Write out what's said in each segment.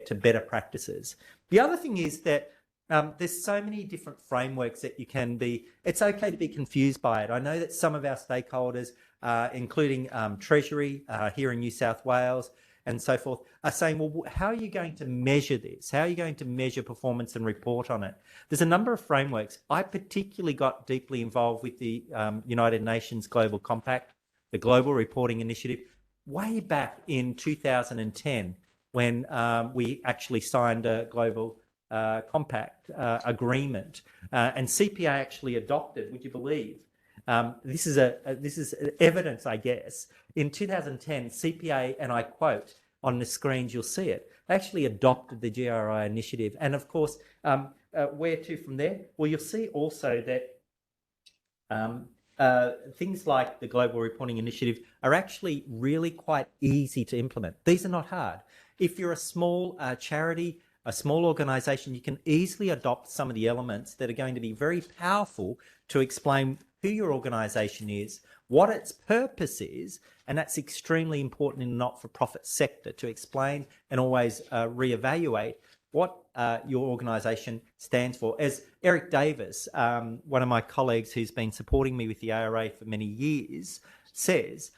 to better practices. The other thing is that there's so many different frameworks that you can be, it's okay to be confused by it. I know that some of our stakeholders, including Treasury here in New South Wales and so forth, are saying, well, how are you going to measure this? How are you going to measure performance and report on it? There's a number of frameworks. I particularly got deeply involved with the United Nations Global Compact, the Global Reporting Initiative, way back in 2010 when we actually signed a global compact agreement, and CPA actually adopted, would you believe? This is evidence, I guess. In 2010, CPA, and I quote on the screens, you'll see it, actually adopted the GRI initiative. And of course, where to from there? Well, you'll see also that things like the Global Reporting Initiative are actually really quite easy to implement. These are not hard. If you're a small charity, a small organisation, you can easily adopt some of the elements that are going to be very powerful to explain who your organisation is, what its purpose is, and that's extremely important in the not-for-profit sector, to explain and always reevaluate what your organisation stands for. As Eric Davis, one of my colleagues who's been supporting me with the ARA for many years, says,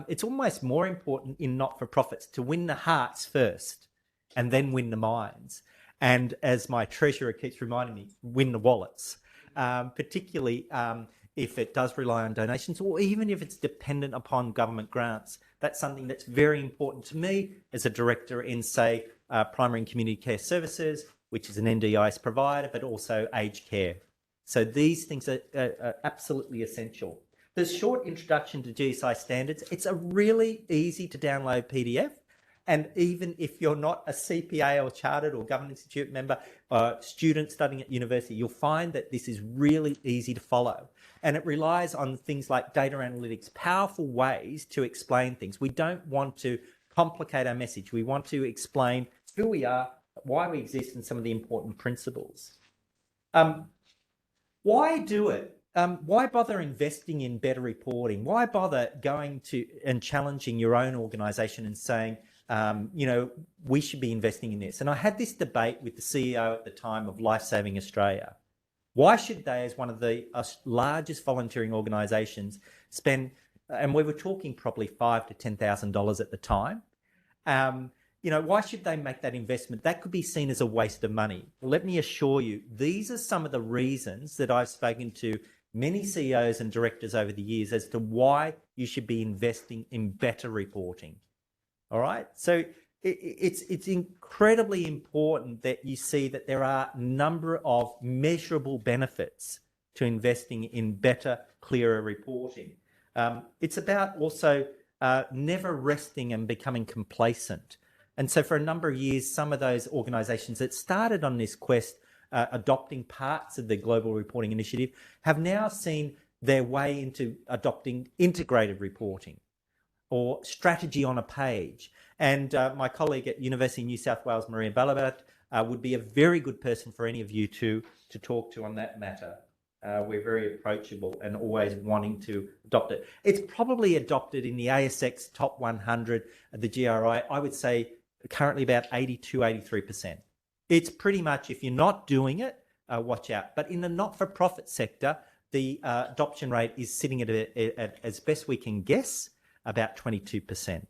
it's almost more important in not-for-profits to win the hearts first and then win the minds. And as my treasurer keeps reminding me, win the wallets, particularly if it does rely on donations, or even if it's dependent upon government grants. That's something that's very important to me as a director in, say, primary and community care services, which is an NDIS provider, but also aged care. So these things are absolutely essential. The short introduction to GSI standards, it's a really easy to download PDF. And even if you're not a CPA or chartered or government institute member, student studying at university, you'll find that this is really easy to follow. And it relies on things like data analytics, powerful ways to explain things. We don't want to complicate our message. We want to explain who we are, why we exist, and some of the important principles. Why do it? Why bother investing in better reporting? Why bother going to and challenging your own organisation and saying, we should be investing in this? And I had this debate with the CEO at the time of Lifesaving Australia. Why should they, as one of the largest volunteering organisations, spend, and we were talking probably $5,000 to $10,000 at the time, why should they make that investment? That could be seen as a waste of money. Let me assure you, these are some of the reasons that I've spoken to many CEOs and directors over the years as to why you should be investing in better reporting. All right, so it's incredibly important that you see that there are a number of measurable benefits to investing in better, clearer reporting. It's about also never resting and becoming complacent. And so for a number of years, some of those organisations that started on this quest, adopting parts of the Global Reporting Initiative, have now seen their way into adopting integrated reporting or strategy on a page. And my colleague at University of New South Wales, Maria Balabat, would be a very good person for any of you to talk to on that matter. We're very approachable and always wanting to adopt it. It's probably adopted in the ASX top 100, the GRI, I would say currently about 82, 83%. It's pretty much, if you're not doing it, watch out. But in the not-for-profit sector, the adoption rate is sitting at, as best we can guess, about 22%.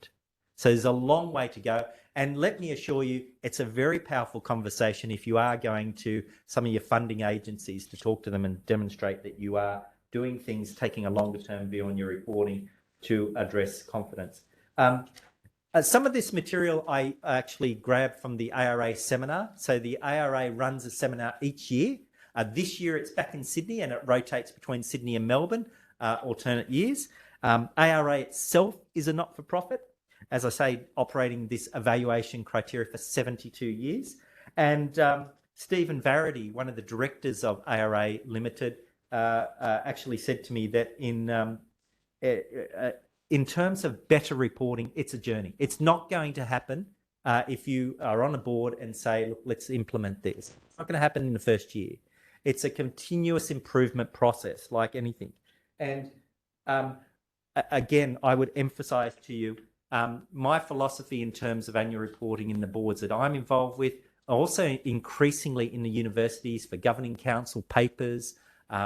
So there's a long way to go. And let me assure you, it's a very powerful conversation if you are going to some of your funding agencies to talk to them and demonstrate that you are doing things, taking a longer term view on your reporting to address confidence. Some of this material I actually grabbed from the ARA seminar. So the ARA runs a seminar each year. This year it's back in Sydney and it rotates between Sydney and Melbourne, alternate years. ARA itself is a not-for-profit, as I say, operating this evaluation criteria for 72 years. And Stephen Varady, one of the directors of ARA Limited, actually said to me that in terms of better reporting, it's a journey. It's not going to happen if you are on a board and say, look, let's implement this. It's not going to happen in the first year. It's a continuous improvement process, like anything. And again, I would emphasize to you, My philosophy in terms of annual reporting in the boards that I'm involved with, also increasingly in the universities for governing council papers,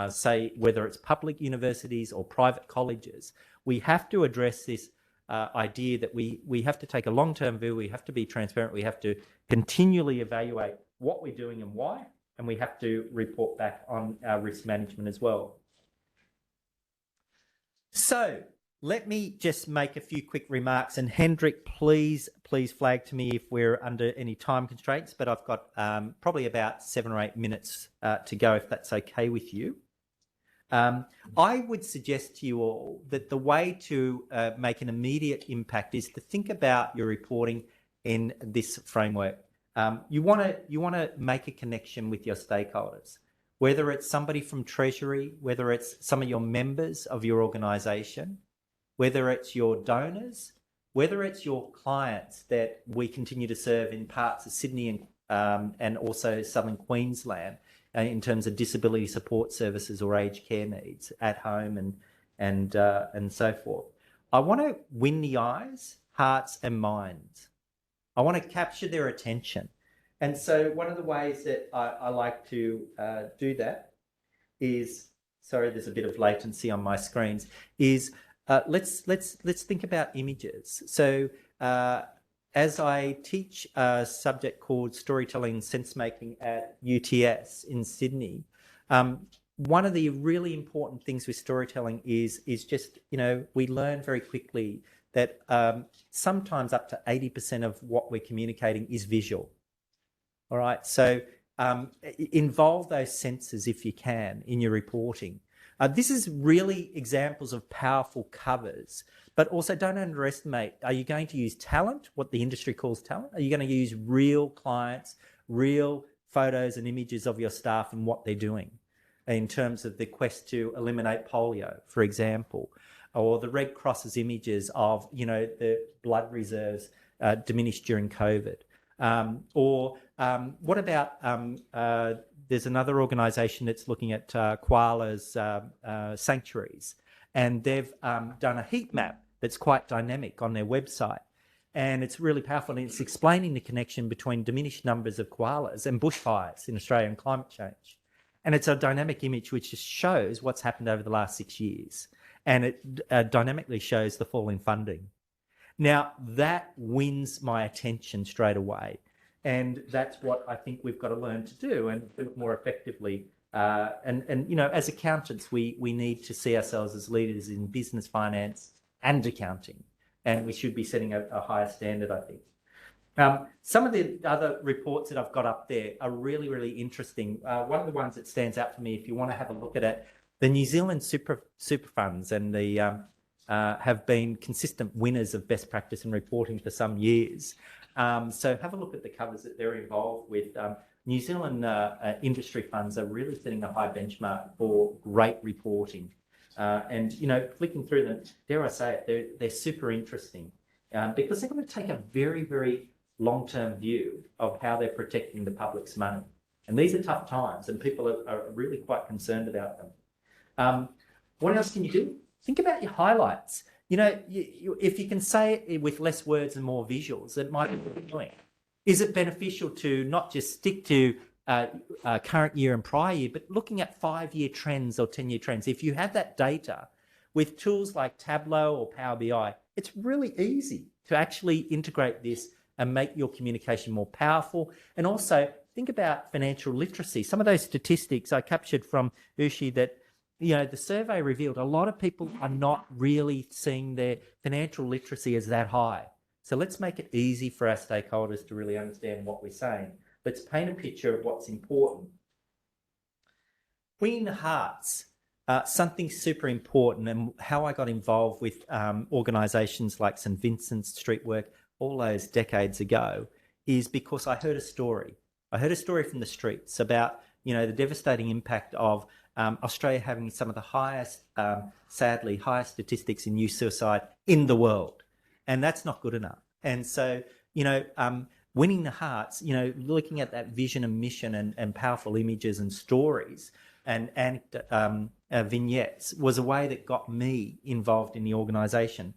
say whether it's public universities or private colleges, we have to address this idea that we have to take a long-term view, we have to be transparent, we have to continually evaluate what we're doing and why, and we have to report back on our risk management as well. So let me just make a few quick remarks, and Hendrik, please flag to me if we're under any time constraints, but I've got probably about 7 or 8 minutes to go, if that's okay with you. I would suggest to you all that the way to make an immediate impact is to think about your reporting in this framework. You want to make a connection with your stakeholders, whether it's somebody from Treasury, whether it's some of your members of your organisation, whether it's your donors, whether it's your clients that we continue to serve in parts of Sydney and also southern Queensland in terms of disability support services or aged care needs at home and so forth. I want to win the eyes, hearts and minds. I want to capture their attention. And so one of the ways that I like to do that is, sorry, there's a bit of latency on my screens, is let's think about images. So as I teach a subject called storytelling and sense making at UTS in Sydney, one of the really important things with storytelling is just, we learn very quickly that sometimes up to 80% of what we're communicating is visual. All right, so involve those senses if you can in your reporting. This is really examples of powerful covers, but also don't underestimate, are you going to use talent, what the industry calls talent? Are you going to use real clients, real photos and images of your staff and what they're doing in terms of the quest to eliminate polio, for example, or the Red Cross's images of, the blood reserves diminished during COVID? What about there's another organisation that's looking at koalas sanctuaries, and they've done a heat map that's quite dynamic on their website, and it's really powerful, and it's explaining the connection between diminished numbers of koalas and bushfires in Australia and climate change. And it's a dynamic image which just shows what's happened over the last 6 years, and it dynamically shows the fall in funding. Now, that wins my attention straight away. And that's what I think we've got to learn to do and do it more effectively. As accountants, we need to see ourselves as leaders in business, finance and accounting. And we should be setting a higher standard, I think. Some of the other reports that I've got up there are really, really interesting. One of the ones that stands out for me, if you want to have a look at it, the New Zealand super funds and the have been consistent winners of best practice in reporting for some years. So have a look at the covers that they're involved with. New Zealand industry funds are really setting a high benchmark for great reporting. Flicking through them, dare I say it, they're super interesting because they're going to take a very, very long-term view of how they're protecting the public's money. And these are tough times and people are really quite concerned about them. What else can you do? Think about your highlights. If you can say it with less words and more visuals, it might be doing. Is it beneficial to not just stick to current year and prior year, but looking at 5-year trends or 10-year trends? If you have that data with tools like Tableau or Power BI, it's really easy to actually integrate this and make your communication more powerful. And also think about financial literacy. Some of those statistics I captured from Ushi that the survey revealed a lot of people are not really seeing their financial literacy as that high. So let's make it easy for our stakeholders to really understand what we're saying. Let's paint a picture of what's important. Winning the hearts, something super important, and how I got involved with organisations like St Vincent's Street Work all those decades ago is because I heard a story. I heard a story from the streets about the devastating impact of Australia having some of the highest, sadly, highest statistics in youth suicide in the world. And that's not good enough. And so, winning the hearts, looking at that vision and mission and powerful images and stories and vignettes was a way that got me involved in the organisation.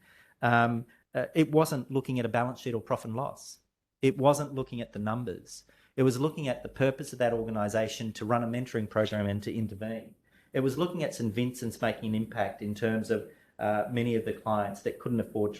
it wasn't looking at a balance sheet or profit and loss. It wasn't looking at the numbers. It was looking at the purpose of that organisation to run a mentoring program and to intervene. It was looking at St Vincent's making an impact in terms of many of the clients that couldn't afford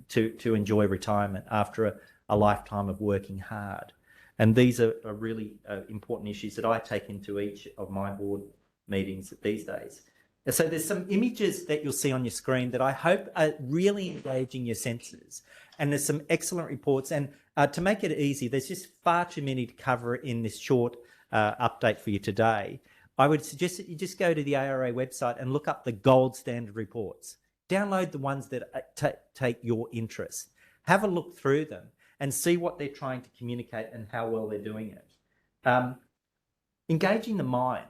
to enjoy retirement after a lifetime of working hard. And these are really important issues that I take into each of my board meetings these days. So there's some images that you'll see on your screen that I hope are really engaging your senses. And there's some excellent reports. And to make it easy, there's just far too many to cover in this short update for you today. I would suggest that you just go to the ARA website and look up the gold standard reports. Download the ones that take your interest. Have a look through them and see what they're trying to communicate and how well they're doing it. Engaging the mind.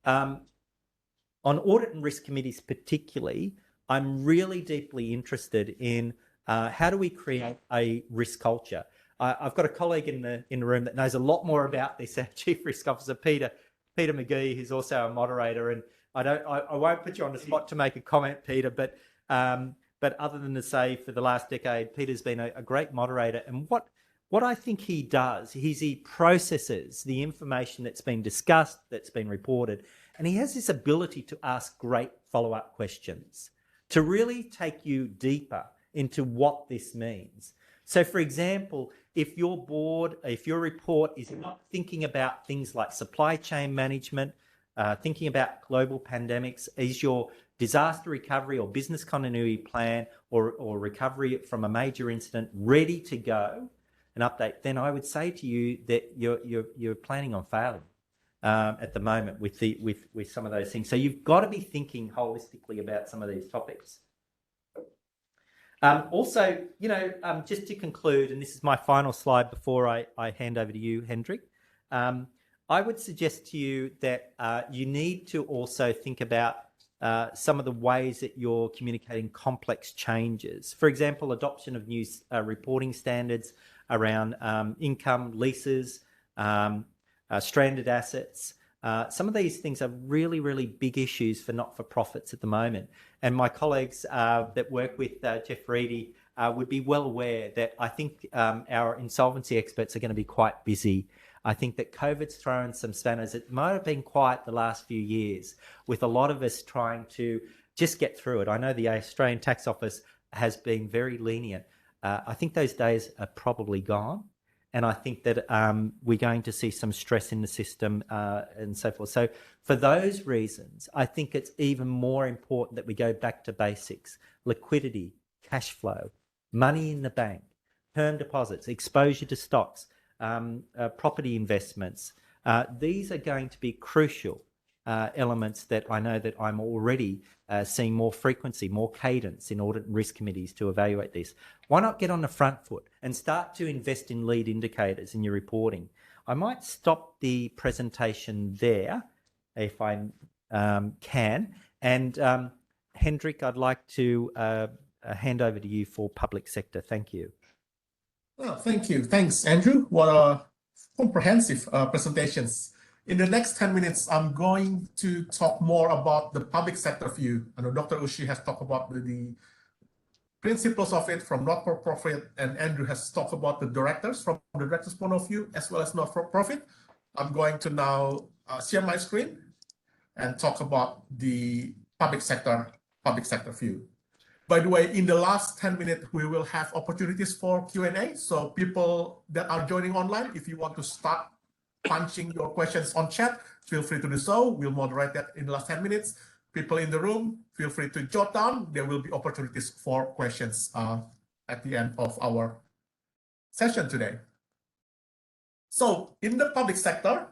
On audit and risk committees particularly, I'm really deeply interested in how do we create a risk culture. I've got a colleague in the room that knows a lot more about this, our Chief Risk Officer, Peter McGee, who's also a moderator. And I won't put you on the spot to make a comment, Peter, but other than to say for the last decade, Peter's been a great moderator. And what I think he does is he processes the information that's been discussed, that's been reported, and he has this ability to ask great follow-up questions, to really take you deeper into what this means. So, for example, if your report is not thinking about things like supply chain management, thinking about global pandemics, is your disaster recovery or business continuity plan or recovery from a major incident ready to go, an update, then I would say to you that you're planning on failing at the moment with some of those things. So you've got to be thinking holistically about some of these topics. Also, just to conclude, and this is my final slide before I hand over to you, Hendrik, I would suggest to you that you need to also think about some of the ways that you're communicating complex changes. For example, adoption of new reporting standards around income, leases, stranded assets. Some of these things are really, really big issues for not-for-profits at the moment. And my colleagues that work with Jeff Reedy would be well aware that I think our insolvency experts are going to be quite busy. I think that COVID's thrown some spanners. It might have been quiet the last few years with a lot of us trying to just get through it. I know the Australian Tax Office has been very lenient. I think those days are probably gone. And I think that we're going to see some stress in the system and so forth. So for those reasons, I think it's even more important that we go back to basics: liquidity, cash flow, money in the bank, term deposits, exposure to stocks, property investments. These are going to be crucial elements that I know that I'm already seeing more frequency, more cadence in audit and risk committees to evaluate this. Why not get on the front foot and start to invest in lead indicators in your reporting? I might stop the presentation there if I can. And Hendrik, I'd like to hand over to you for public sector. Thank you. Oh, thank you. Thanks, Andrew. What a comprehensive presentations. In the next 10 minutes, I'm going to talk more about the public sector view. I know Dr. Ushi has talked about the principles of it from not-for-profit, and Andrew has talked about the directors from the director's point of view, as well as not-for-profit. I'm going to now share my screen and talk about the public sector view. By the way, in the last 10 minutes, we will have opportunities for Q&A. So people that are joining online, if you want to start punching your questions on chat, feel free to do so. We'll moderate that in the last 10 minutes. People in the room, feel free to jot down. There will be opportunities for questions at the end of our session today. So in the public sector,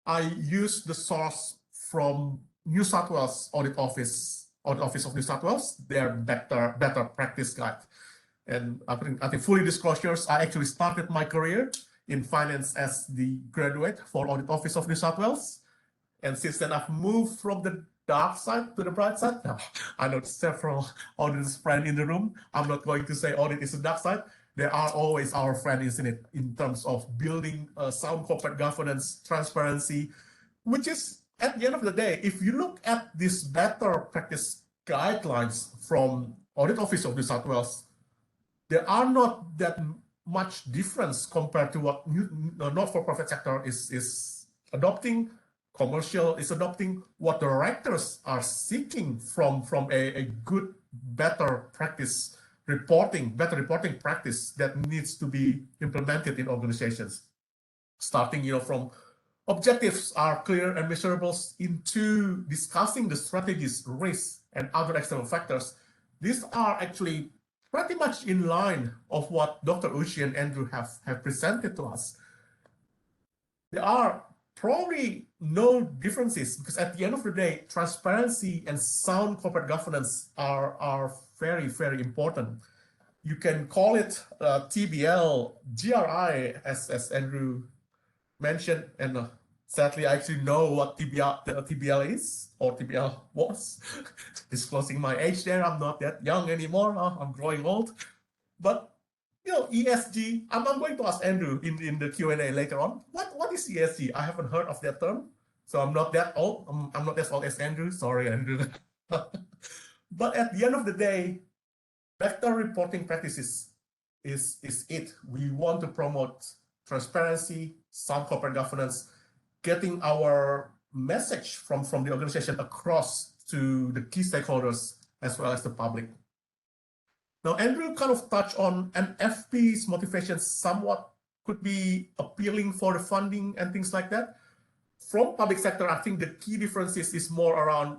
I use the source from New South Wales Audit Office of New South Wales, their better practice guide. And I think fully disclosures, I actually started my career in finance as the graduate for Audit Office of New South Wales. And since then, I've moved from the dark side to the bright side. Now, I know several auditors friends in the room. I'm not going to say audit is the dark side. There are always our friends, isn't it, in terms of building sound corporate governance, transparency, which is, at the end of the day, if you look at these better practice guidelines from Audit Office of New South Wales, there are not that much difference compared to what not-for-profit sector is adopting, commercial is adopting, what the directors are seeking from a good, better practice reporting, better reporting practice that needs to be implemented in organizations. Starting, from objectives are clear and measurable into discussing the strategies, risks, and other external factors. These are actually pretty much in line of what Dr. Ushi and Andrew have presented to us. There are probably no differences because at the end of the day, transparency and sound corporate governance are very, very important. You can call it TBL, GRI, as Andrew mentioned, and sadly, I actually know what TBL is, or TBL was. Disclosing my age there, I'm not that young anymore. I'm growing old. But ESG, I'm going to ask Andrew in the Q&A later on. What is ESG? I haven't heard of that term, so I'm not that old. I'm not as old as Andrew. Sorry, Andrew. But at the end of the day, better reporting practices is it. We want to promote transparency, sound corporate governance, getting our message from the organization across to the key stakeholders as well as the public. Now, Andrew kind of touched on NFP's motivations somewhat could be appealing for the funding and things like that. From public sector, I think the key difference is more around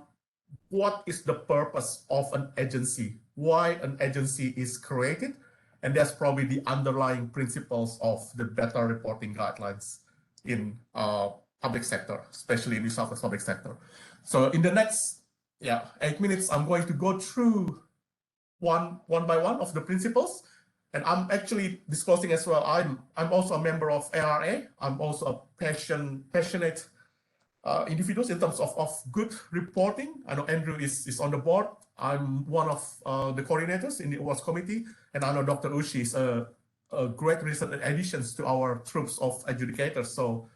what is the purpose of an agency, why an agency is created, and that's probably the underlying principles of the better reporting guidelines in public sector, especially in New South Wales public sector. So in the next 8 minutes, I'm going to go through one by one of the principles, and I'm actually disclosing as well. I'm also a member of ARA. I'm also a passionate individuals in terms of good reporting. I know Andrew is on the board. I'm one of the coordinators in the awards committee, and I know Dr. Ushi is a great recent additions to our troops of adjudicators. So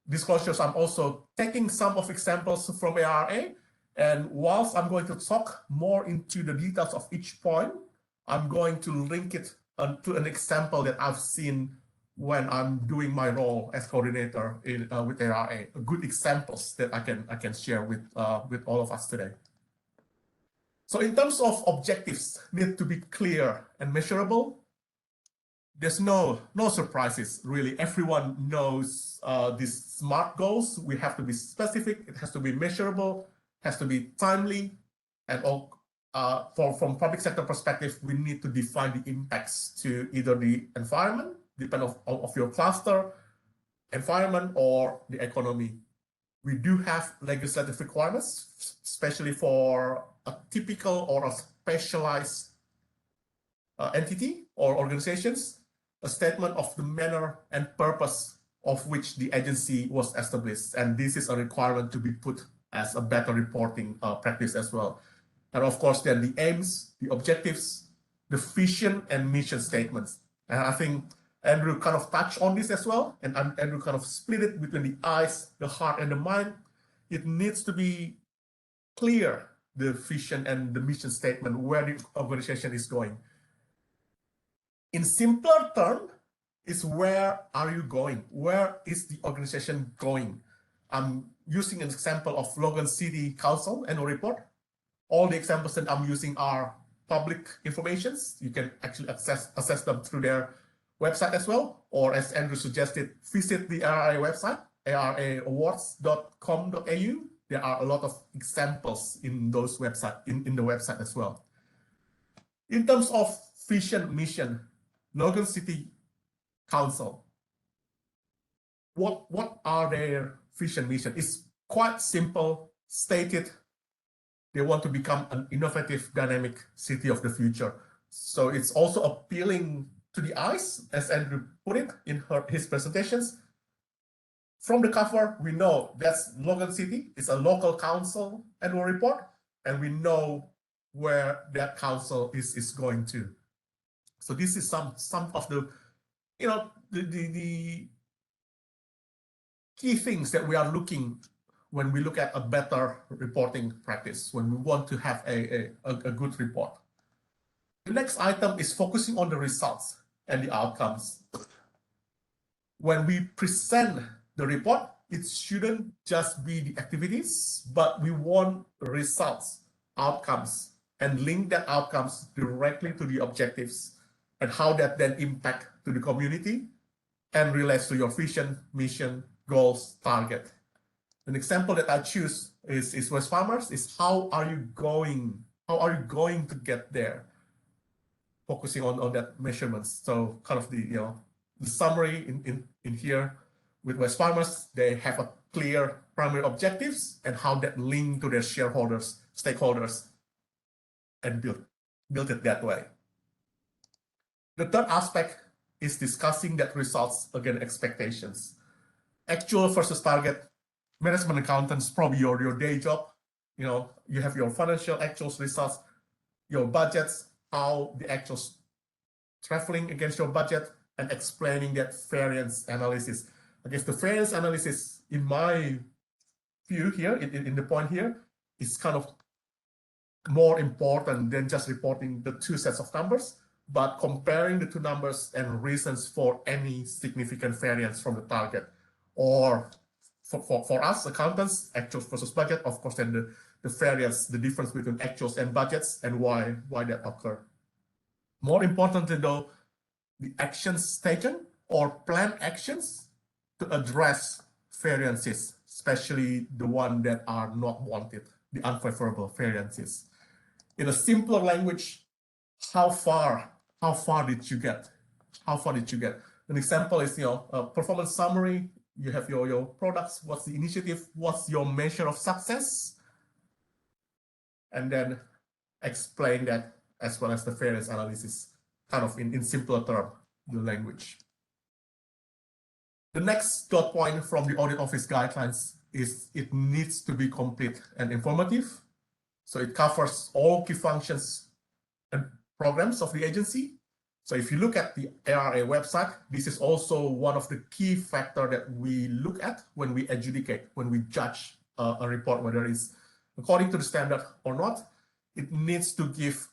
disclosures, I'm also taking some of examples from ARA, and whilst I'm going to talk more into the details of each point, I'm going to link it to an example that I've seen when I'm doing my role as coordinator with ARA, good examples that I can share with all of us today. So in terms of objectives, need to be clear and measurable. There's no surprises really. Everyone knows these SMART goals. We have to be specific. It has to be measurable. Has to be timely, and all. From public sector perspective, we need to define the impacts to either the environment, depending of your cluster, environment, or the economy. We do have legislative requirements, especially for a typical or a specialized entity or organizations, a statement of the manner and purpose of which the agency was established. And this is a requirement to be put as a better reporting practice as well. And of course, then the aims, the objectives, the vision and mission statements. And I think Andrew kind of touched on this as well. And Andrew kind of split it between the eyes, the heart, and the mind. It needs to be clear, the vision and the mission statement, where the organization is going. In simpler terms, is where are you going? Where is the organization going? I'm using an example of Logan City Council annual report. All the examples that I'm using are public informations. You can actually assess them through their website as well, or as Andrew suggested, visit the ARA website, araawards.com.au. There are a lot of examples in those website in the website as well. In terms of vision, mission, Logan City Council, what are their vision, mission? It's quite simple, stated. They want to become an innovative, dynamic city of the future. So it's also appealing to the eyes, as Andrew put it in his presentations. From the cover, we know that's Logan City. It's a local council annual report, and we know where that council is going to. So this is some of the, the key things that we are looking when we look at a better reporting practice, when we want to have a good report. The next item is focusing on the results and the outcomes. When we present the report, it shouldn't just be the activities, but we want results, outcomes, and link that outcomes directly to the objectives and how that then impact to the community and relates to your vision, mission, goals, target. An example that I choose is West Farmers, is how are you going to get there? Focusing on that measurements. So kind of the summary in here with West Farmers, they have a clear primary objectives and how that link to their shareholders, stakeholders, and build it that way. The third aspect is discussing that results against expectations. Actual versus target. Management accountants, probably your day job. You have your financial actuals results, your budgets, how the actuals traveling against your budget, and explaining that variance analysis. I guess the variance analysis, in my view here, in the point here, is kind of more important than just reporting the two sets of numbers, but comparing the two numbers and reasons for any significant variance from the target. Or for us accountants, actuals versus budget, of course, then the variance, the difference between actuals and budgets, and why that occur. More importantly, though, the actions taken or planned actions to address variances, especially the ones that are not wanted, the unfavorable variances. In a simpler language, how far did you get? How far did you get? An example is, a performance summary. You have your products. What's the initiative? What's your measure of success? And then explain that as well as the variance analysis, kind of in simpler term, the language. The next dot point from the audit office guidelines is it needs to be complete and informative. So it covers all key functions and programs of the agency. So if you look at the ARA website, this is also one of the key factors that we look at when we adjudicate, when we judge a report, whether it's according to the standard or not. It needs to give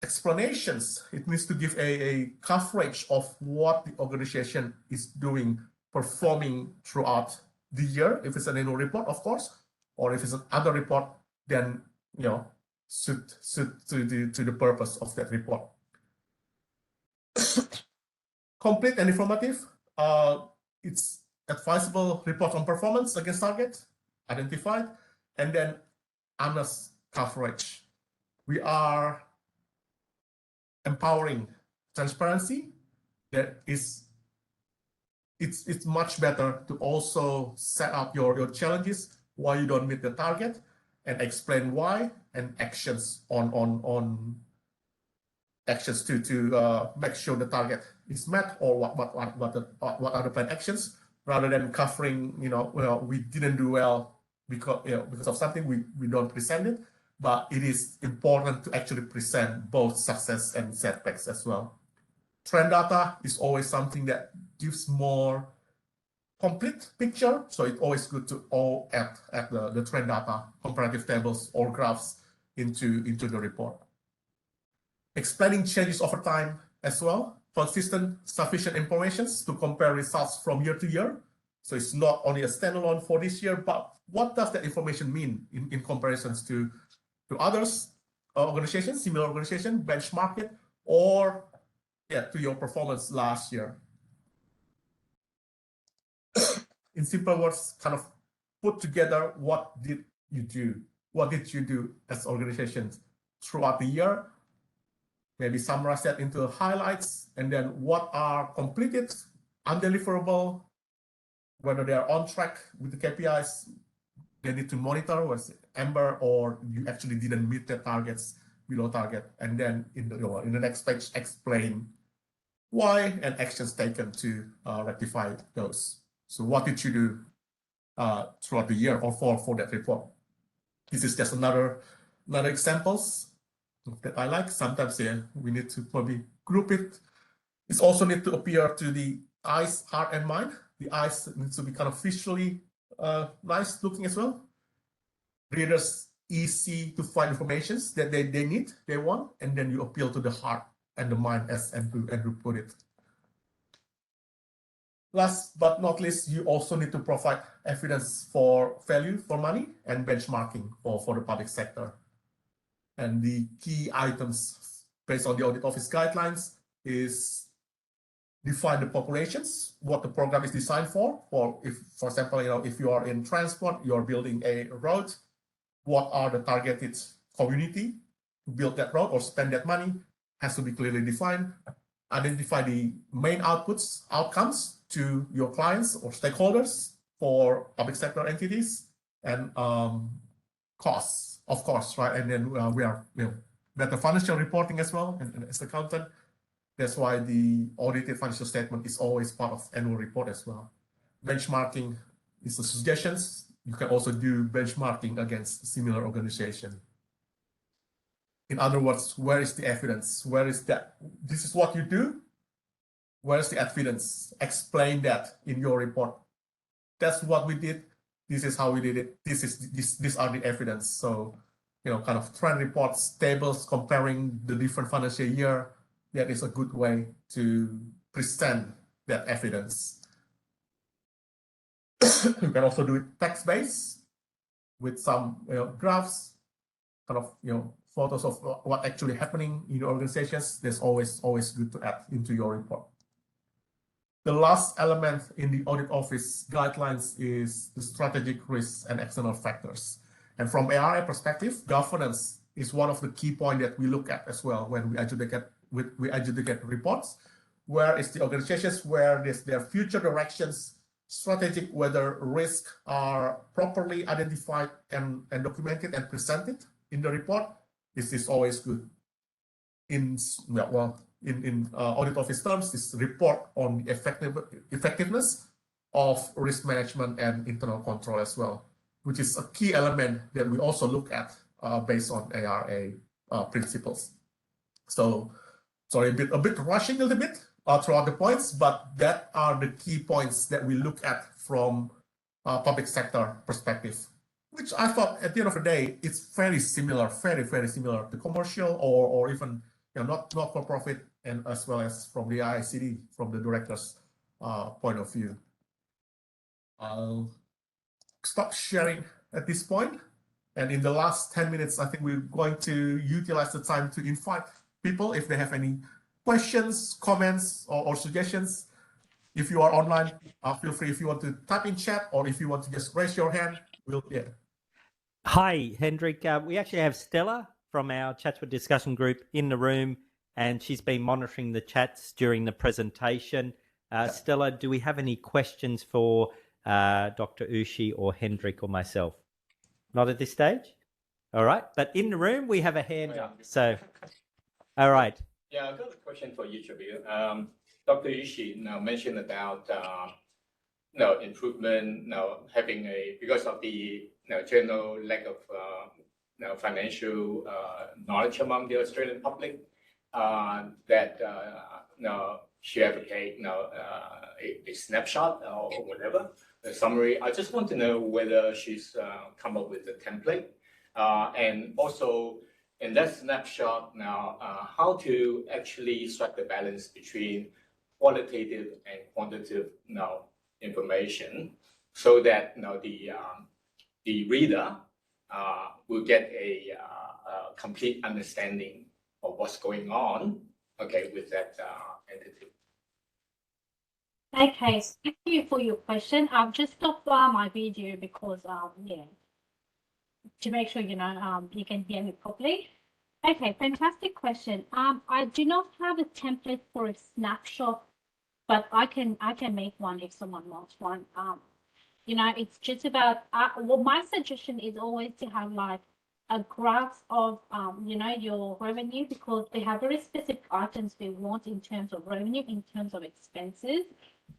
explanations. It needs to give a coverage of what the organization is doing, performing throughout the year. If it's an annual report, of course, or if it's another report, then suit to the purpose of that report. Complete and informative. It's advisable report on performance against target identified, and then honest coverage. We are empowering transparency. It's much better to also set up your challenges, why you don't meet the target, and explain why, and actions on actions to make sure the target is met, or what are the planned actions, rather than covering, we didn't do well because of something, we don't present it. But it is important to actually present both success and setbacks as well. Trend data is always something that gives more complete picture. So it's always good to all add the trend data, comparative tables or graphs into the report. Explaining changes over time as well. Consistent, sufficient information to compare results from year to year. So it's not only a standalone for this year, but what does that information mean in comparisons to others organizations, similar organization, benchmark it, or to your performance last year. In simple words, kind of put together what did you do? What did you do as organizations throughout the year? Maybe summarize that into highlights, and then what are completed, undeliverable, whether they are on track with the KPIs, they need to monitor what's amber, or you actually didn't meet the targets, below target, and then in the next page explain why and actions taken to rectify those. So what did you do throughout the year or for that report? This is just another examples that I like. Sometimes we need to probably group it. It also needs to appear to the eyes, heart, and mind. The eyes needs to be kind of visually nice looking as well. Readers easy to find information that they need, they want, and then you appeal to the heart and the mind, as Andrew put it. Last but not least, you also need to provide evidence for value for money and benchmarking for the public sector. And the key items based on the audit office guidelines is define the populations, what the program is designed for. For example, if you are in transport, you are building a road, what are the targeted community to build that road or spend that money has to be clearly defined. Identify the main outcomes to your clients or stakeholders for public sector entities, and costs, of course, right? And then we are better financial reporting as well, and as an accountant. That's why the audited financial statement is always part of annual report as well. Benchmarking is the suggestions. You can also do benchmarking against similar organization. In other words, where is the evidence? Where is that? This is what you do. Where's the evidence? Explain that in your report. That's what we did. This is how we did it. These are the evidence. So, kind of trend reports, tables comparing the different financial year. That is a good way to present that evidence. You can also do it text-based with some graphs, kind of photos of what actually happening in your organizations. That's always good to add into your report. The last element in the audit office guidelines is the strategic risks and external factors. And from ARA perspective, governance is one of the key points that we look at as well when we adjudicate reports. Where is the organizations, where is their future directions, strategic, whether risks are properly identified and documented and presented in the report. This is always good. In audit office terms, this report on the effectiveness of risk management and internal control as well, which is a key element that we also look at based on ARA principles. So, sorry, a bit rushing a little bit throughout the points, but that are the key points that we look at from public sector perspective, which I thought at the end of the day, it's very similar, very similar to commercial or even not for profit, and as well as from the IICD, from the director's point of view. I'll stop sharing at this point. And in the last 10 minutes, I think we're going to utilize the time to invite people if they have any questions, comments, or suggestions. If you are online, feel free if you want to type in chat, or if you want to just raise your hand, Hi, Hendrik. We actually have Stella from our Chats with Discussion group in the room, and she's been monitoring the chats during the presentation. Stella, do we have any questions for Dr. Ushi or Hendrik or myself? Not at this stage? All right. But in the room, we have a hand up. So, all right. Yeah, I've got a question for each of you. Dr. Ushi now mentioned about improvement having because of the general lack of financial knowledge among the Australian public, that she advocate a snapshot or whatever, a summary. I just want to know whether she's come up with a template, and also in that snapshot how to actually strike the balance between qualitative and quantitative information, so that the reader will get a complete understanding of what's going on, with that entity. Okay, so thank you for your question. I've just stopped by my video because to make sure you can hear me properly. Okay, fantastic question. I do not have a template for a snapshot, but I can make one if someone wants one. It's just about my suggestion is always to have like a graph of your revenue, because they have very specific items we want in terms of revenue, in terms of expenses,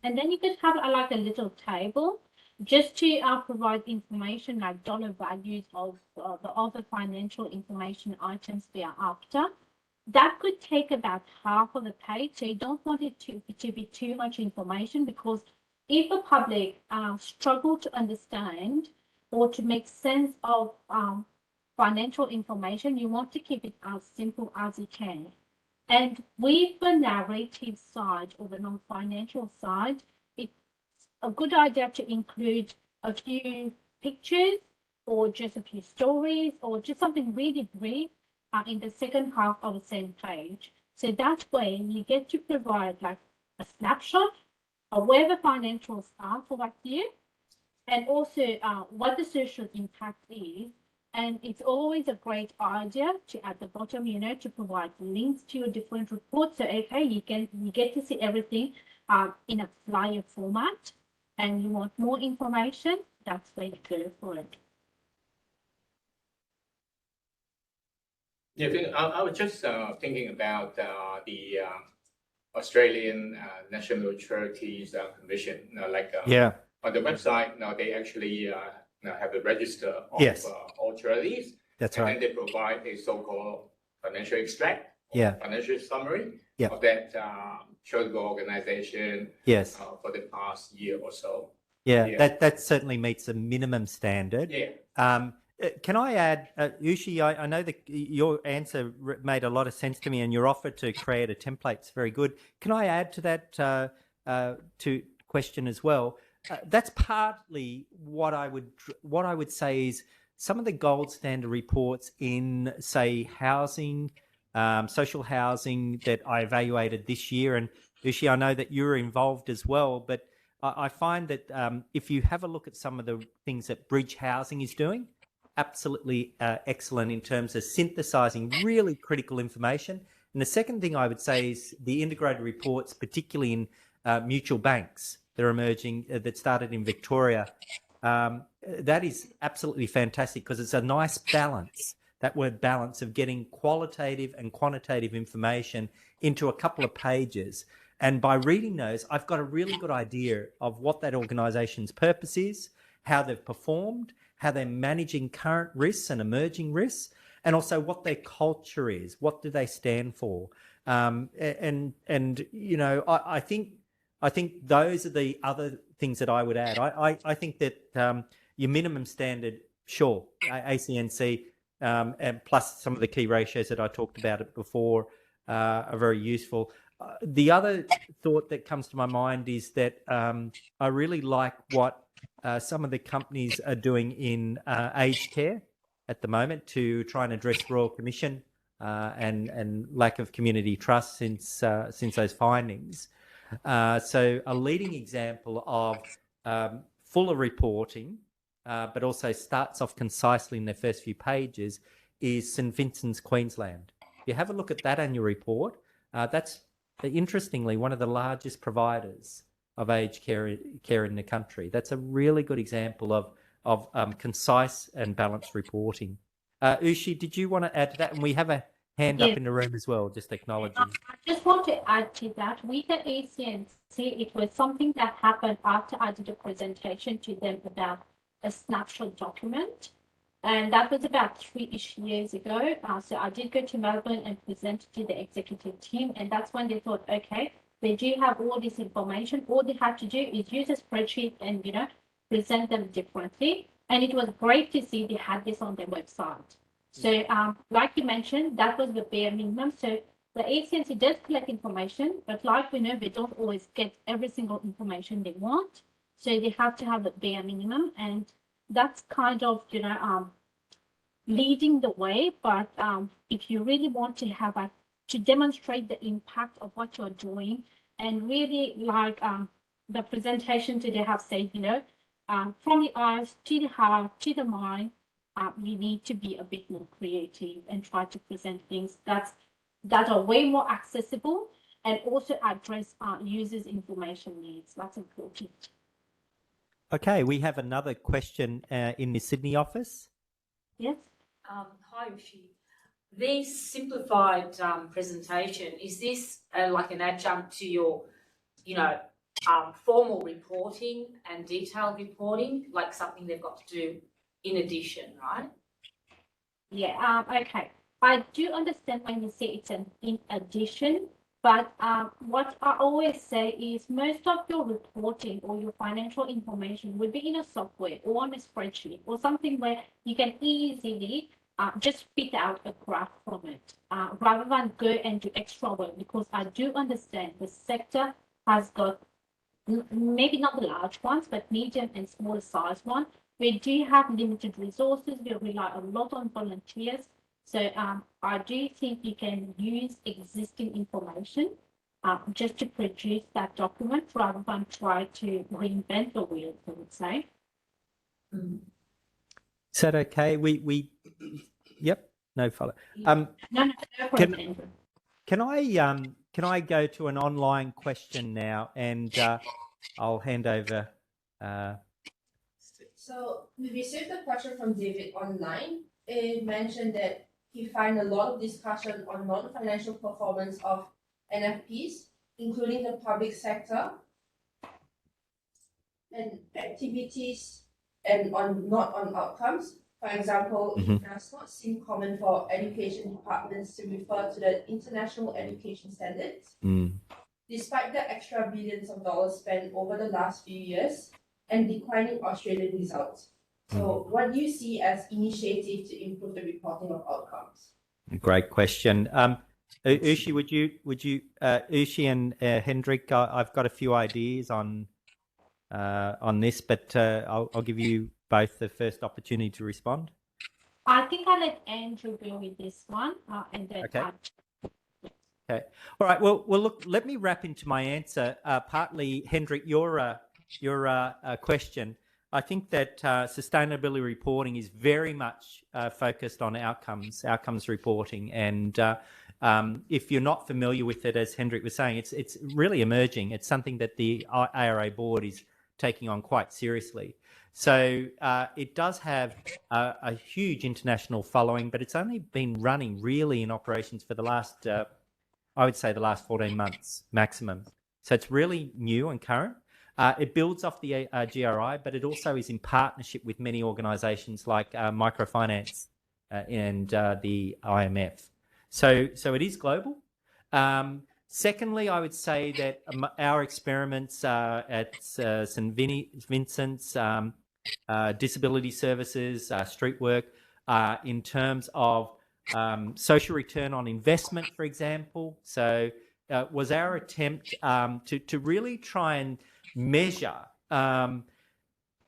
and then you could have like a little table just to provide information like dollar values of the other financial information items we are after. That could take about half of the page, so you don't want it to be too much information, because if the public struggle to understand or to make sense of financial information, you want to keep it as simple as you can. And with the narrative side or the non-financial side, it's a good idea to include a few pictures or just a few stories or just something really brief in the second half of the same page. So that way you get to provide like a snapshot of where the financials are for that year, and also what the social impact is. And it's always a great idea to at the bottom, to provide links to your different reports. So okay, you get to see everything in a flyer format, and you want more information, that's where you go for it. Yeah, I was just thinking about the Australian National Charities Commission. On the website, now they actually have a register of all charities. That's and right. then they provide a so-called financial extract, financial summary of that charitable organization for the past year or so. That certainly meets a minimum standard. Can I add, Ushi, I know that your answer made a lot of sense to me, and your offer to create a template is very good. Can I add to that question as well? That's partly what I would say is some of the gold standard reports in, say, housing, social housing that I evaluated this year. And Ushi, I know that you're involved as well, but I find that if you have a look at some of the things that Bridge Housing is doing, absolutely excellent in terms of synthesizing really critical information. And the second thing I would say is the integrated reports, particularly in mutual banks that are emerging, that started in Victoria. That is absolutely fantastic because it's a nice balance, that word balance, of getting qualitative and quantitative information into a couple of pages. And by reading those, I've got a really good idea of what that organisation's purpose is, how they've performed, how they're managing current risks and emerging risks, and also what their culture is. What do they stand for? I think those are the other things that I would add. I think that your minimum standard, sure, ACNC, and plus some of the key ratios that I talked about it before are very useful. The other thought that comes to my mind is that I really like what some of the companies are doing in aged care at the moment to try and address Royal Commission and lack of community trust since those findings. So a leading example of fuller reporting, but also starts off concisely in their first few pages, is St Vincent's, Queensland. If you have a look at that annual report, that's interestingly one of the largest providers of aged care in the country. That's a really good example of concise and balanced reporting. Ushi, did you want to add to that? And we have a hand up in the room as well, just acknowledging. I just want to add to that. With the ACNC, it was something that happened after I did a presentation to them about a snapshot document. And that was about 3-ish years ago. So I did go to Melbourne and present to the executive team. And that's when they thought, okay, they do have all this information. All they have to do is use a spreadsheet and, present them differently. And it was great to see they had this on their website. So like you mentioned, that was the bare minimum. So the ACNC does collect information, but like we know, they don't always get every single information they want. So they have to have the bare minimum. And that's kind of, leading the way. But if you really want to have to demonstrate the impact of what you're doing, and really like the presentation today have said, from the eyes to the heart to the mind, you need to be a bit more creative and try to present things that are way more accessible and also address users' information needs. That's important. Okay, we have another question in the Sydney office. Yes. Hi, Ushi. This simplified presentation, is this like an adjunct to your, formal reporting and detailed reporting, like something they've got to do in addition, right? Yeah, okay. I do understand when you say it's an in addition, but what I always say is most of your reporting or your financial information would be in a software or on a spreadsheet or something where you can easily just spit out a graph from it, rather than go and do extra work, because I do understand the sector has got maybe not the large ones, but medium and small size one. We do have limited resources. We rely a lot on volunteers. So I do think you can use existing information just to produce that document rather than try to reinvent the wheel, I would say. Is that okay? Yep, no follow. No problem, Andrew. Can I go to an online question now, and I'll hand over. So we received a question from David online. It mentioned that he finds a lot of discussion on non-financial performance of NFPs, including the public sector and activities, and not on outcomes. For example, it does not seem common for education departments to refer to the international education standards, despite the extra billions of dollars spent over the last few years and declining Australian results. So what do you see as initiative to improve the reporting of outcomes? Great question. Ushi, would you Ushi and Hendrik, I've got a few ideas on this, but I'll give you both the first opportunity to respond. I think I'll let Andrew go with this one, and then Okay. Okay. All right. Well, look. Let me wrap into my answer. Partly, Hendrik, your question. I think that sustainability reporting is very much focused on outcomes reporting, and if you're not familiar with it, as Hendrik was saying, it's really emerging. It's something that the ARA board is taking on quite seriously. So it does have a huge international following, but it's only been running really in operations for the last, I would say, the last 14 months maximum. So it's really new and current. It builds off the GRI, but it also is in partnership with many organisations like microfinance and the IMF. So it is global. Secondly, I would say that our experiments at St Vincent's, disability services, street work, in terms of social return on investment, for example. So was our attempt to really try and measure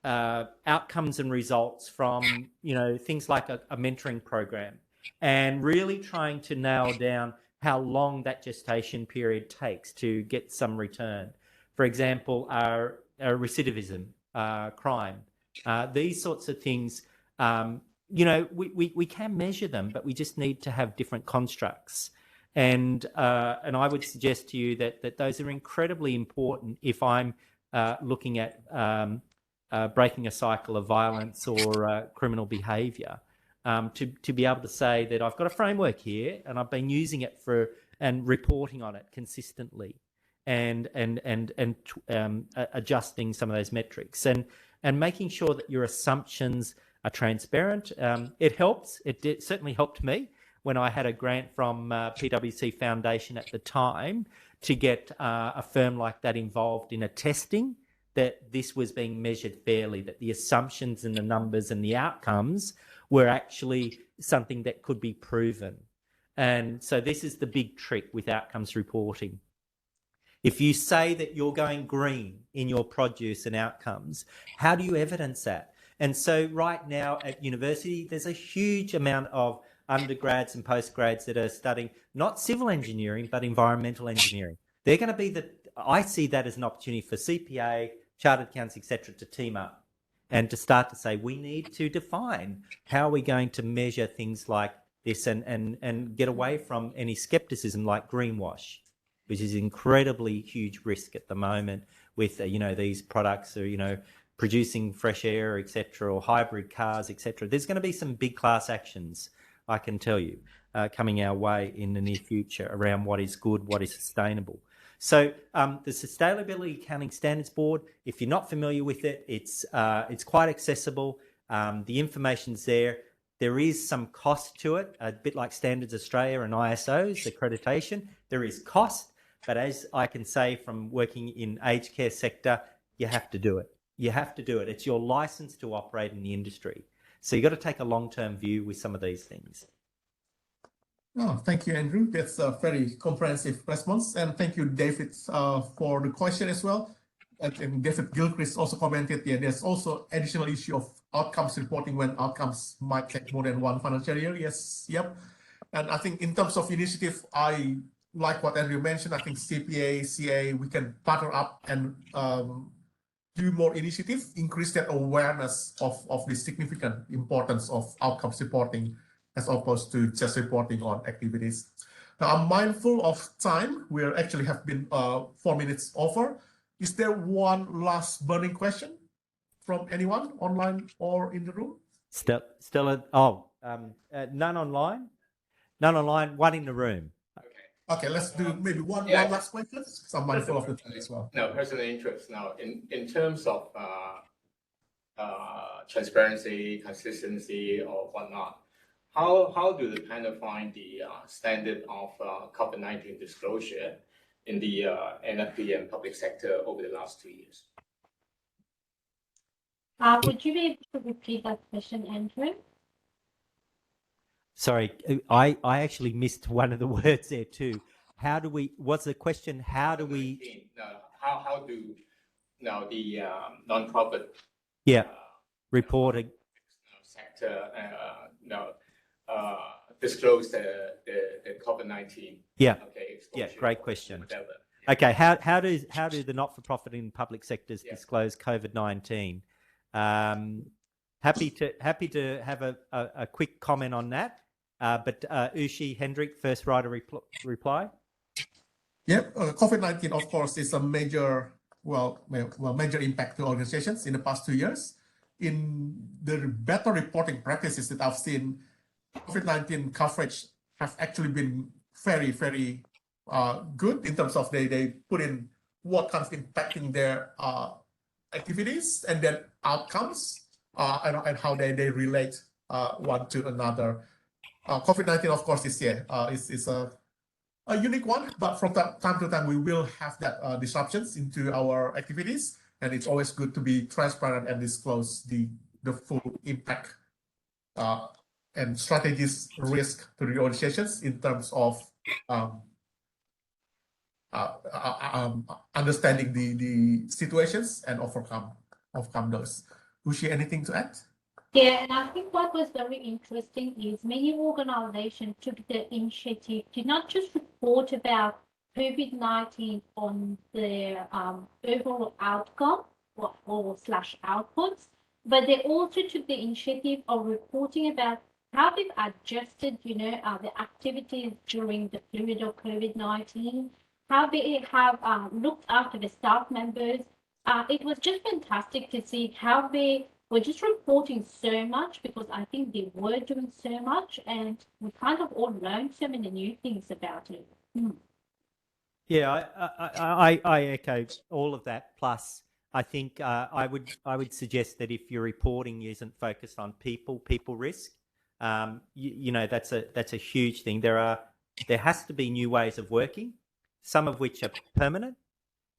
outcomes and results from, things like a mentoring program, and really trying to nail down how long that gestation period takes to get some return. For example, our recidivism, crime, these sorts of things, we can measure them, but we just need to have different constructs. And I would suggest to you that those are incredibly important if I'm looking at breaking a cycle of violence or criminal behaviour, to be able to say that I've got a framework here and I've been using it and reporting on it consistently, and adjusting some of those metrics and making sure that your assumptions are transparent. It helps. It certainly helped me when I had a grant from PwC Foundation at the time to get a firm like that involved in attesting that this was being measured fairly, that the assumptions and the numbers and the outcomes were actually something that could be proven. And so this is the big trick with outcomes reporting. If you say that you're going green in your produce and outcomes, how do you evidence that? And so right now at university, there's a huge amount of undergrads and postgrads that are studying not civil engineering, but environmental engineering. They're going to be I see that as an opportunity for CPA, chartered accountants, etc., to team up and to start to say, we need to define how we're going to measure things like this and get away from any skepticism like greenwash, which is incredibly huge risk at the moment with, these products are, producing fresh air, etc., or hybrid cars, etc. There's going to be some big class actions, I can tell you, coming our way in the near future around what is good, what is sustainable. So the Sustainability Accounting Standards Board, if you're not familiar with it, it's quite accessible. The information's there. There is some cost to it, a bit like Standards Australia and ISO's accreditation. There is cost, but as I can say from working in aged care sector, you have to do it. You have to do it. It's your license to operate in the industry. So you've got to take a long-term view with some of these things. Oh, thank you, Andrew. That's a very comprehensive response. And thank you, David, for the question as well. And David Gilchrist also commented, yeah, there's also additional issue of outcomes reporting when outcomes might take more than one financial year. Yes, yep. And I think in terms of initiative, I like what Andrew mentioned. I think CPA, CA, we can partner up and do more initiative, increase that awareness of the significant importance of outcomes reporting as opposed to just reporting on activities. Now, I'm mindful of time. We actually have been 4 minutes over. Is there one last burning question from anyone online or in the room? None online. None online, one in the room. Okay, let's do maybe one last question. So I'm mindful of the time as well. No, personal interest now in terms of transparency, consistency, or whatnot. How do the panel find the standard of COVID-19 disclosure in the NFP and public sector over the last 2 years? Would you be able to repeat that question, Andrew? Sorry, I actually missed one of the words there too. What's the question? How do we? How do the non-profit reporting sector disclose the COVID-19? Great question. Okay, how do the not-for-profit and public sectors disclose COVID-19? Happy to have a quick comment on that. But Ushi, Hendrik, first right to reply. Yep, COVID-19, of course, is a major impact to organizations in the past 2 years. In the better reporting practices that I've seen, COVID-19 coverage have actually been very, very good in terms of they put in what kind of impacting their activities and then outcomes and how they relate one to another. COVID-19, of course, is a unique one, but from time to time, we will have that disruptions into our activities. And it's always good to be transparent and disclose the full impact and strategies risk to the organizations in terms of understanding the situations and overcome those. Ushi, anything to add? Yeah, and I think what was very interesting is many organizations took the initiative to not just report about COVID-19 on their overall outcome or /outputs, but they also took the initiative of reporting about how they've adjusted, the activities during the period of COVID-19, how they have looked after the staff members. It was just fantastic to see how they were just reporting so much, because I think they were doing so much, and we kind of all learned so many new things about it. Yeah, I echo all of that. Plus, I think I would suggest that if your reporting isn't focused on people risk, that's a huge thing. There has to be new ways of working, some of which are permanent,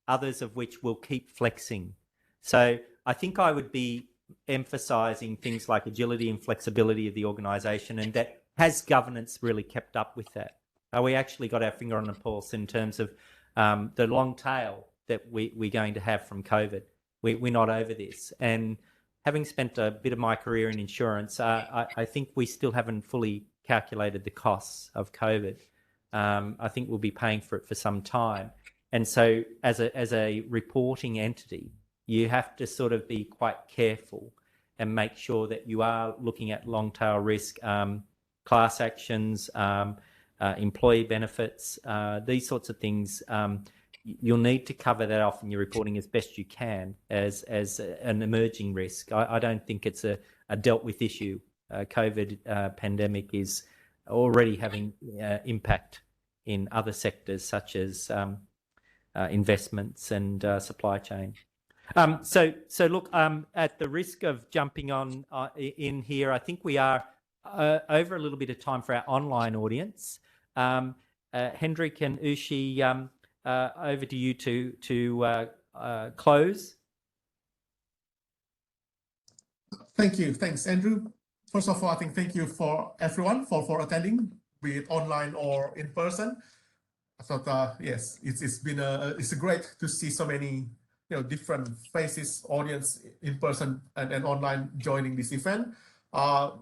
others of which will keep flexing. So I think I would be emphasizing things like agility and flexibility of the organization, and that has governance really kept up with that. We actually got our finger on the pulse in terms of the long tail that we're going to have from COVID. We're not over this. And having spent a bit of my career in insurance, I think we still haven't fully calculated the costs of COVID. I think we'll be paying for it for some time. And so as a reporting entity, you have to sort of be quite careful and make sure that you are looking at long tail risk, class actions, employee benefits, these sorts of things. You'll need to cover that off in your reporting as best you can as an emerging risk. I don't think it's a dealt with issue. COVID pandemic is already having impact in other sectors such as investments and supply chain. So look, at the risk of jumping on in here, I think we are over a little bit of time for our online audience. Hendrik and Ushi, over to you to close. Thank you. Thanks, Andrew. First of all, I think thank you for everyone for attending, be it online or in person. I thought, yes, it's been it's great to see so many different faces, audience in person and online joining this event. I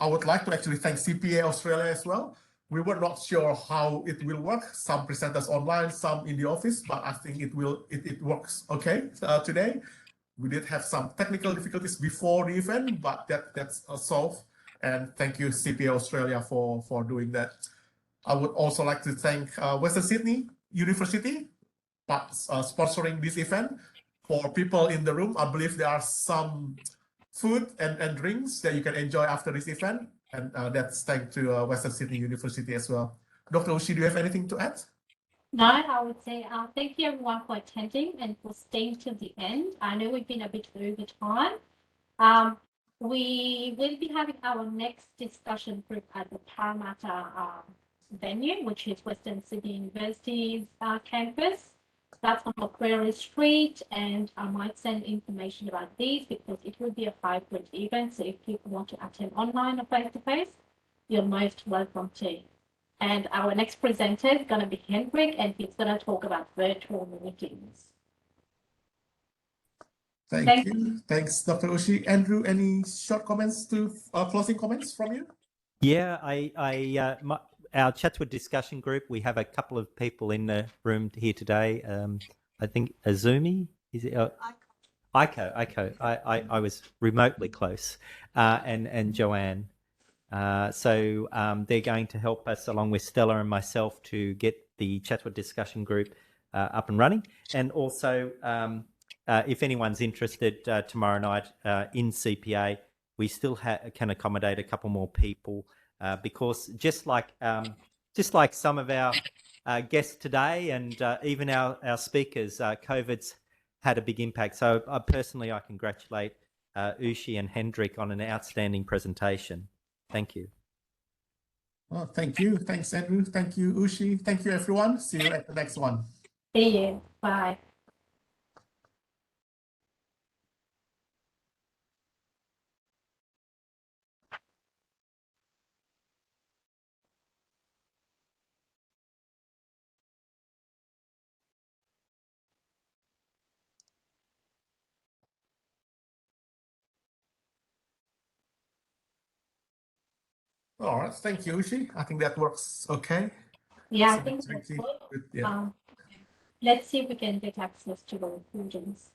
would like to actually thank CPA Australia as well. We were not sure how it will work. Some presenters online, some in the office, but I think it works okay today. We did have some technical difficulties before the event, but that's solved. And thank you, CPA Australia, for doing that. I would also like to thank Western Sydney University sponsoring this event. For people in the room, I believe there are some food and drinks that you can enjoy after this event. And that's thanks to Western Sydney University as well. Dr. Ushi, do you have anything to add? No, I would say thank you everyone for attending and for staying till the end. I know we've been a bit over time. We will be having our next discussion group at the Parramatta venue, which is Western Sydney University's campus. That's on Macquarie Street, and I might send information about these because it will be a hybrid event. So if people want to attend online or face-to-face, you're most welcome to. And our next presenter is going to be Hendrik, and he's going to talk about virtual meetings. Thank you. Thanks, Dr. Ushi. Andrew, any short comments to closing comments from you? Yeah, our Chatswood discussion group, we have a couple of people in the room here today. I think Azumi, is it? Aiko. I was remotely close, and Joanne. So they're going to help us, along with Stella and myself, to get the Chatswood discussion group up and running. And also, if anyone's interested, tomorrow night in CPA, we still can accommodate a couple more people because just like some of our guests today and even our speakers, COVID's had a big impact. So personally, I congratulate Ushi and Hendrik on an outstanding presentation. Thank you. Well, thank you. Thanks, Andrew. Thank you, Ushi. Thank you, everyone. See you at the next one. See you. Bye. All right. Thank you, Ushi. I think that works okay. Yeah, So I think that's good. good. Yeah. Let's see if we can get access to the recordings.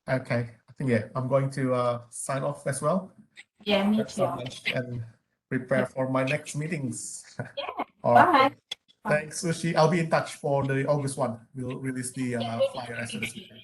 Okay. I think, yeah, I'm going to sign off as well. Yeah, me Have too. some lunch and prepare for my next meetings. Yeah. All right. Bye. Thanks, Ushi. I'll be in touch for the August one. We'll release the flyer as soon as we can.